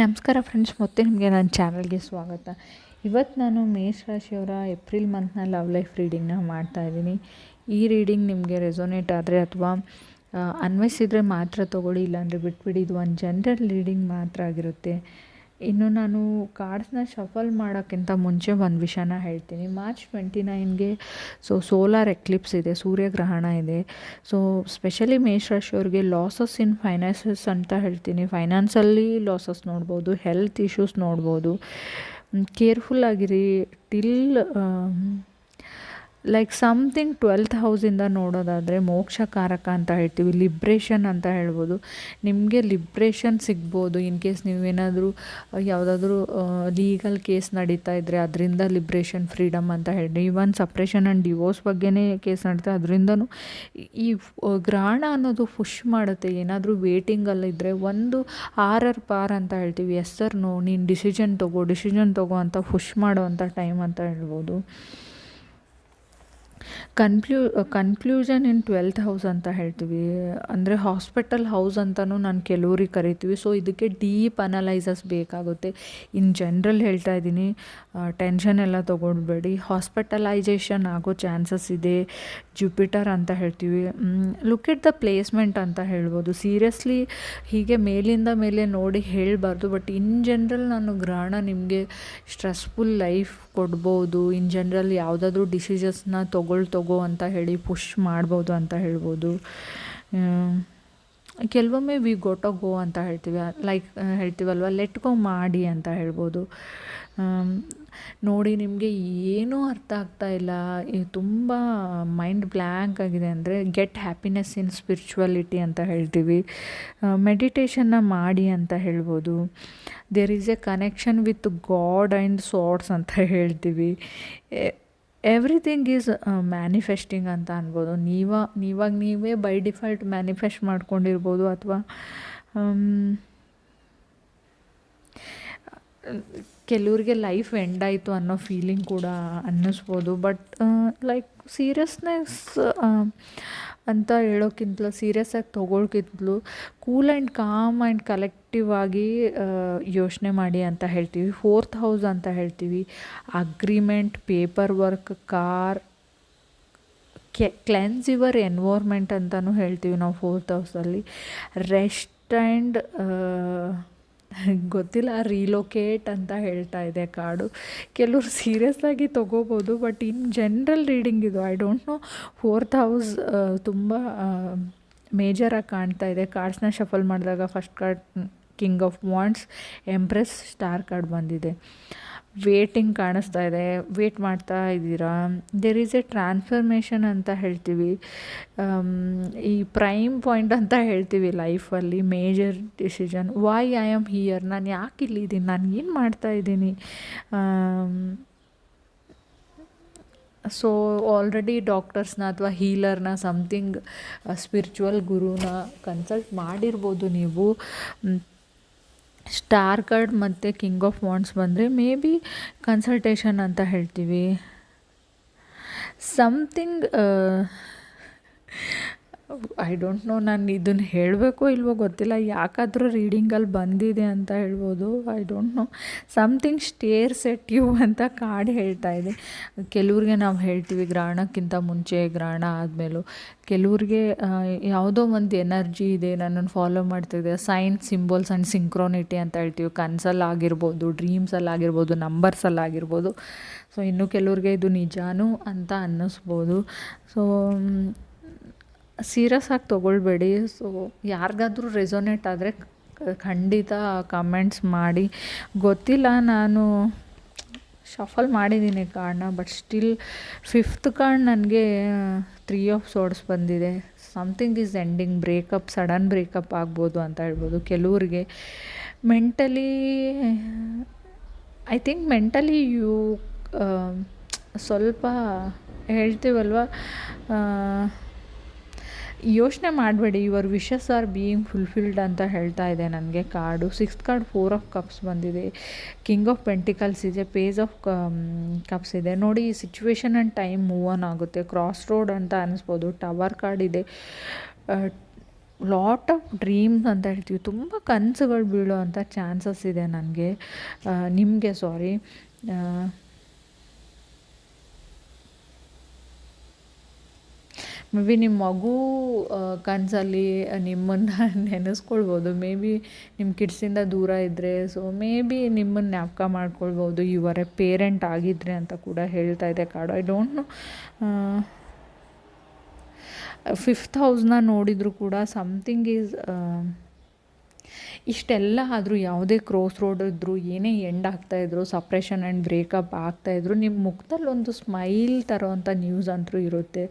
ನಮಸ್ಕಾರ ಫ್ರೆಂಡ್ಸ್, ಮತ್ತೆ ನಿಮಗೆ ನನ್ನ ಚಾನಲ್ಗೆ ಸ್ವಾಗತ. ಇವತ್ತು ನಾನು ಮೇಷ ರಾಶಿಯವರ ಏಪ್ರಿಲ್ ಮಂತ್ನ ಲವ್ ಲೈಫ್ ರೀಡಿಂಗ್ನ ಮಾಡ್ತಾಯಿದ್ದೀನಿ. ಈ ರೀಡಿಂಗ್ ನಿಮಗೆ ರೆಸೊನೇಟ್ ಆದರೆ ಅಥವಾ ಅನ್ವಯಿಸಿದರೆ ಮಾತ್ರ ತೊಗೊಳ್ಳಿ, ಇಲ್ಲಾಂದರೆ ಬಿಟ್ಬಿಡಿ. ಇದು ಒಂದು ಜನರಲ್ ರೀಡಿಂಗ್ ಮಾತ್ರ ಆಗಿರುತ್ತೆ. ಇನ್ನು ನಾನು ಕಾರ್ಡ್ಸ್ನ ಶಫಲ್ ಮಾಡೋಕ್ಕಿಂತ ಮುಂಚೆ ಒಂದು ವಿಷಯನ ಹೇಳ್ತೀನಿ. ಮಾರ್ಚ್ 29ಗೆ ಸೋಲಾರ್ ಎಕ್ಲಿಪ್ಸ್ ಇದೆ, ಸೂರ್ಯಗ್ರಹಣ ಇದೆ. ಸೊ ಸ್ಪೆಷಲಿ ಮೇಷರಾಶಿಯವ್ರಿಗೆ ಲಾಸಸ್ ಇನ್ ಫೈನಾನ್ಸಸ್ ಅಂತ ಹೇಳ್ತೀನಿ. ಫೈನಾನ್ಸಲ್ಲಿ ಲಾಸಸ್ ನೋಡ್ಬೋದು, ಹೆಲ್ತ್ ಇಶ್ಯೂಸ್ ನೋಡ್ಬೋದು. ಕೇರ್ಫುಲ್ಲಾಗಿರಿ. ಟಿಲ್ ಲೈಕ್ ಸಮಥಿಂಗ್ 12th ಹೌಸಿಂದ ನೋಡೋದಾದರೆ ಮೋಕ್ಷಕಾರಕ ಅಂತ ಹೇಳ್ತೀವಿ, ಲಿಬ್ರೇಷನ್ ಅಂತ ಹೇಳ್ಬೋದು. ನಿಮಗೆ ಲಿಬ್ರೇಷನ್ ಸಿಗ್ಬೋದು ಇನ್ ಕೇಸ್ ನೀವೇನಾದರೂ ಯಾವುದಾದ್ರೂ ಲೀಗಲ್ ಕೇಸ್ ನಡೀತಾ ಇದ್ದರೆ ಅದರಿಂದ ಲಿಬ್ರೇಷನ್, ಫ್ರೀಡಮ್ ಅಂತ ಹೇಳಿ. ಈವನ್ ಸಪ್ರೇಷನ್ ಆ್ಯಂಡ್ ಡಿವೋರ್ಸ್ ಬಗ್ಗೆನೇ ಕೇಸ್ ನಡೀತಾ, ಅದರಿಂದನೂ ಈ ಗ್ರಹಣ ಅನ್ನೋದು ಪುಷ್ ಮಾಡುತ್ತೆ. ಏನಾದರೂ ವೇಟಿಂಗಲ್ಲಿದ್ದರೆ ಒಂದು ಪಾರ್ ಅಂತ ಹೇಳ್ತೀವಿ, ಎಸ್ ಸರ್ ನೋ, ನೀನು ಡಿಸಿಷನ್ ತಗೋ ಅಂತ ಪುಷ್ ಮಾಡೋ ಅಂಥ ಟೈಮ್ ಅಂತ ಹೇಳ್ಬೋದು. ಕನ್ಕ್ಲೂಷನ್ ಇನ್ 12th ಹೌಸ್ ಅಂತ ಹೇಳ್ತೀವಿ, ಅಂದರೆ ಹಾಸ್ಪಿಟಲ್ ಹೌಸ್ ಅಂತಲೂ ನಾನು ಕೆಲವ್ರಿಗೆ ಕರಿತೀವಿ. ಸೊ ಇದಕ್ಕೆ ಡೀಪ್ ಅನಲೈಸಸ್ ಬೇಕಾಗುತ್ತೆ. ಇನ್ ಜನರಲ್ ಹೇಳ್ತಾ ಇದ್ದೀನಿ, ಟೆನ್ಷನ್ ಎಲ್ಲ ತೊಗೊಳ್ಬೇಡಿ. ಹಾಸ್ಪಿಟಲೈಜೇಷನ್ ಆಗೋ ಚಾನ್ಸಸ್ ಇದೆ. ಜುಪಿಟರ್ ಅಂತ ಹೇಳ್ತೀವಿ. ಲುಕ್ ಎಟ್ ದ ಪ್ಲೇಸ್ಮೆಂಟ್ ಅಂತ ಹೇಳ್ಬೋದು. ಸೀರಿಯಸ್ಲಿ ಹೀಗೆ ಮೇಲಿಂದ ಮೇಲೆ ನೋಡಿ ಹೇಳಬಾರ್ದು, ಬಟ್ ಇನ್ ಜನರಲ್ ನಾನು ಗ್ರಹಣ ನಿಮಗೆ ಸ್ಟ್ರೆಸ್ಫುಲ್ ಲೈಫ್ ಕೊಡ್ಬೋದು. ಇನ್ ಜನರಲ್ ಯಾವುದಾದ್ರೂ ಡಿಸಿಷನ್ಸ್ನ ತಗೋ ಅಂತ ಹೇಳಿ ಪುಷ್ ಮಾಡ್ಬೋದು ಅಂತ ಹೇಳ್ಬೋದು. ಕೆಲವೊಮ್ಮೆ ವಿ ಗೋಟೋ ಗೋ ಅಂತ ಹೇಳ್ತೀವಿ, ಹೇಳ್ತೀವಲ್ವ, ಲೆಟ್ ಗೋ ಮಾಡಿ ಅಂತ ಹೇಳ್ಬೋದು. ನೋಡಿ, ನಿಮಗೆ ಏನೂ ಅರ್ಥ ಆಗ್ತಾ ಇಲ್ಲ, ತುಂಬ ಮೈಂಡ್ ಬ್ಲ್ಯಾಂಕ್ ಆಗಿದೆ ಅಂದರೆ ಗೆಟ್ ಹ್ಯಾಪಿನೆಸ್ ಇನ್ ಸ್ಪಿರಿಚುವಲಿಟಿ ಅಂತ ಹೇಳ್ತೀವಿ. ಮೆಡಿಟೇಷನ್ನ ಮಾಡಿ ಅಂತ ಹೇಳ್ಬೋದು. There is a connection with God and sorts ಅಂತ ಹೇಳ್ತೀವಿ. ಎವ್ರಿಥಿಂಗ್ ಈಸ್ ಮ್ಯಾನಿಫೆಸ್ಟಿಂಗ್ ಅಂತ ಅನ್ಬೋದು. ನೀವೇ ಬೈ ಡಿಫಾಲ್ಟ್ ಮ್ಯಾನಿಫೆಸ್ಟ್ ಮಾಡ್ಕೊಂಡಿರ್ಬೋದು, ಅಥವಾ ಕೆಲವ್ರಿಗೆ ಲೈಫ್ ಎಂಡ್ ಆಯಿತು ಅನ್ನೋ ಫೀಲಿಂಗ್ ಕೂಡ ಅನ್ನಿಸ್ಬೋದು. ಬಟ್ ಲೈಕ್ ಸೀರಿಯಸ್ನೆಸ್ ಅಂತ ಹೇಳೋಕ್ಕಿಂತಲೂ, ಸೀರಿಯಸ್ಸಾಗಿ ತೊಗೊಳಕ್ಕಿಂತಲೂ cool and calm and collective ಆಗಿ ಯೋಚನೆ ಮಾಡಿ ಅಂತ ಹೇಳ್ತೀವಿ. 4th ಹೌಸ್ ಅಂತ ಹೇಳ್ತೀವಿ. Agreement, paper work, car, cleanse your environment ಅಂತಲೂ ಹೇಳ್ತೀವಿ ನಾವು 4th ಹೌಸಲ್ಲಿ. ರೆಸ್ಟ್ ಆ್ಯಂಡ್ ಗೊತ್ತಿಲ್ಲ, ರೀಲೊಕೇಟ್ ಅಂತ ಹೇಳ್ತಾ ಇದೆ ಕಾರ್ಡು. ಕೆಲವರು ಸೀರಿಯಸ್ಸಾಗಿ ತೊಗೋಬೋದು, ಬಟ್ ಇನ್ ಜನರಲ್ ರೀಡಿಂಗ್ ಇದು. I don't know, 4th house ತುಂಬ ಮೇಜರಾಗಿ ಕಾಣ್ತಾ ಇದೆ. ಕಾರ್ಡ್ಸ್ನ ಶಫಲ್ ಮಾಡಿದಾಗ first card king of wands, empress, star card ಬಂದಿದೆ. ವೇಟಿಂಗ್ ಕಾಣಿಸ್ತಾ ಇದೆ, ವೇಟ್ ಮಾಡ್ತಾ ಇದ್ದೀರಾ. ದೇರ್ ಈಸ್ ಎ ಟ್ರಾನ್ಸ್ಫರ್ಮೇಷನ್ ಅಂತ ಹೇಳ್ತೀವಿ. ಈ ಪ್ರೈಮ್ ಪಾಯಿಂಟ್ ಅಂತ ಹೇಳ್ತೀವಿ ಲೈಫಲ್ಲಿ. Major decision, why I am here, ನಾನು ಯಾಕೆ ಇಲ್ಲಿದ್ದೀನಿ, ನಾನು ಏನು ಮಾಡ್ತಾ ಇದ್ದೀನಿ. ಸೊ ಆಲ್ರೆಡಿ ಡಾಕ್ಟರ್ಸ್ನ ಅಥವಾ ಹೀಲರ್ನ, ಸಮಥಿಂಗ್ ಸ್ಪಿರಿಚುವಲ್ ಗುರುನ ಕನ್ಸಲ್ಟ್ ಮಾಡಿರ್ಬೋದು ನೀವು. ಸ್ಟಾರ್ ಕಾರ್ಡ್ ಮತ್ತು ಕಿಂಗ್ ಆಫ್ ವಾಂಡ್ಸ್ ಬಂದರೆ ಮೇ ಬಿ ಕನ್ಸಲ್ಟೇಷನ್ ಅಂತ ಹೇಳ್ತೀವಿ. ಸಮಥಿಂಗ್ ಐ ಡೋಂಟ್ ನೋ, ನಾನು ಇದನ್ನು ಹೇಳಬೇಕೋ ಇಲ್ವೋ ಗೊತ್ತಿಲ್ಲ, ಯಾಕಾದರೂ ರೀಡಿಂಗಲ್ಲಿ ಬಂದಿದೆ ಅಂತ ಹೇಳ್ಬೋದು. I don't know. Something stares at you ಅಂತ ಕಾರ್ಡ್ ಹೇಳ್ತಾ ಇದೆ. ಕೆಲವ್ರಿಗೆ ನಾವು ಹೇಳ್ತೀವಿ ಗ್ರಹಣಕ್ಕಿಂತ ಮುಂಚೆ, ಗ್ರಹಣ ಆದಮೇಲೂ. ಕೆಲವ್ರಿಗೆ ಯಾವುದೋ ಒಂದು ಎನರ್ಜಿ ಇದೆ, ನನ್ನನ್ನು ಫಾಲೋ ಮಾಡ್ತಿದೆ. ಸೈನ್ಸ್, ಸಿಂಬಲ್ಸ್ ಆ್ಯಂಡ್ ಸಿಂಕ್ರೋನಿಟಿ ಅಂತ ಹೇಳ್ತೀವಿ. ಕನಸಲ್ಲಾಗಿರ್ಬೋದು, ಡ್ರೀಮ್ಸಲ್ಲಾಗಿರ್ಬೋದು, ನಂಬರ್ಸಲ್ಲಾಗಿರ್ಬೋದು. ಸೊ ಇನ್ನು ಕೆಲವ್ರಿಗೆ ಇದು ನಿಜಾನೂ ಅಂತ ಅನ್ನಿಸ್ಬೋದು. ಸೊ ಸೀರಿಯಸ್ ಆಗಿ ತೊಗೊಳ್ಬೇಡಿ. ಸೊ ಯಾರಿಗಾದ್ರೂ ರೆಸೊನೇಟ್ ಆದರೆ ಖಂಡಿತ ಕಮೆಂಟ್ಸ್ ಮಾಡಿ. ಗೊತ್ತಿಲ್ಲ, ನಾನು ಶಫಲ್ ಮಾಡಿದ್ದೀನಿ ಕಾರ್ಡ್ನ, ಬಟ್ ಸ್ಟಿಲ್ 5th ಕಾರ್ಡ್ ನನಗೆ 3 ಆಫ್ ಸೋರ್ಡ್ಸ್ ಬಂದಿದೆ. Something is ending, breakup, sudden breakup ಆಗ್ಬೋದು ಅಂತ ಹೇಳ್ಬೋದು. ಕೆಲವ್ರಿಗೆ ಮೆಂಟಲಿ, ಐ ಥಿಂಕ್ ಮೆಂಟಲಿ ಸ್ವಲ್ಪ ಹೇಳ್ತೀವಲ್ವ, ಯೋಚನೆ ಮಾಡಬೇಡಿ. Your wishes are being fulfilled ಅಂತ ಹೇಳ್ತಾ ಇದೆ ನನಗೆ card. 6th card 4 of cups ಬಂದಿದೆ. ಕಿಂಗ್ ಆಫ್ ಪೆಂಟಿಕಲ್ಸ್ ಇದೆ, ಪೇಜ್ ಆಫ್ ಕಪ್ಸ್ ಇದೆ. ನೋಡಿ, ಈ situation and time move on ಆಗುತ್ತೆ. ಕ್ರಾಸ್ ರೋಡ್ ಅಂತ ಅನ್ನಿಸ್ಬೋದು. ಟವರ್ ಕಾರ್ಡ್ ಇದೆ. ಲಾಟ್ ಆಫ್ ಡ್ರೀಮ್ಸ್ ಅಂತ ಹೇಳ್ತೀವಿ, ತುಂಬ ಕನಸುಗಳು ಬೀಳೋ ಅಂಥ ಚಾನ್ಸಸ್ ಇದೆ ನನಗೆ, ನಿಮಗೆ ಸಾರಿ. ಮೇ ಬಿ ನಿಮ್ಮ ಮಗು ಕನಸಲ್ಲಿ ನಿಮ್ಮನ್ನು ನೆನೆಸ್ಕೊಳ್ಬೋದು. ಮೇ ಬಿ ನಿಮ್ಮ ಕಿಡ್ಸಿಂದ ದೂರ ಇದ್ದರೆ, ಸೊ ಮೇ ಬಿ ನಿಮ್ಮನ್ನು ಜ್ಞಾಪಕ ಮಾಡ್ಕೊಳ್ಬೋದು, ಇವರೇ ಪೇರೆಂಟ್ ಆಗಿದ್ದರೆ ಅಂತ ಕೂಡ ಹೇಳ್ತಾ ಇದೆ card. I don't no, 5th ಹೌಸ್ನ ನೋಡಿದರೂ ಕೂಡ ಸಮಥಿಂಗ್ ಈಸ್, ಇಷ್ಟೆಲ್ಲ ಆದರೂ ಯಾವುದೇ ಕ್ರಾಸ್ ರೋಡ್ ಇದ್ದರೂ, ಏನೇ ಎಂಡ್ ಆಗ್ತಾಯಿದ್ರು, ಸಪ್ರೇಷನ್ ಆ್ಯಂಡ್ ಬ್ರೇಕಪ್ ಆಗ್ತಾಯಿದ್ರು, ನಿಮ್ಮ ಮುಖದಲ್ಲಿ ಒಂದು ಸ್ಮೈಲ್ ತರೋವಂಥ ನ್ಯೂಸ್ ಅಂತೂ ಇರುತ್ತೆ.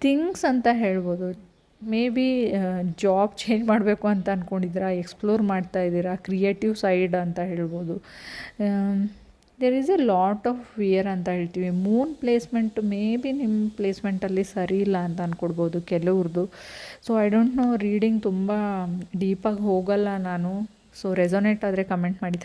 ಥಿಂಗ್ಸ್ ಅಂತ ಹೇಳ್ಬೋದು. ಮೇ ಬಿ ಜಾಬ್ ಚೇಂಜ್ ಮಾಡಬೇಕು ಅಂತ ಅಂದ್ಕೊಂಡಿದ್ದೀರಾ, ಎಕ್ಸ್ಪ್ಲೋರ್ ಮಾಡ್ತಾಯಿದ್ದೀರಾ, ಕ್ರಿಯೇಟಿವ್ ಸೈಡ್ ಅಂತ ಹೇಳ್ಬೋದು. There is a lot of fear ಅಂತ ಹೇಳ್ತೀವಿ. ಮೂನ್ ಪ್ಲೇಸ್ಮೆಂಟ್ ಮೇ ಬಿ ನಿಮ್ಮ ಪ್ಲೇಸ್ಮೆಂಟಲ್ಲಿ ಸರಿ ಇಲ್ಲ ಅಂತ ಅಂದ್ಕೊಡ್ಬೋದು ಕೆಲವ್ರದ್ದು. So I don't know, reading ತುಂಬ ಡೀಪಾಗಿ ಹೋಗಲ್ಲ ನಾನು. ಸೊ ರೆಸೊನೇಟ್ ಆದರೆ ಕಮೆಂಟ್ ಮಾಡಿ.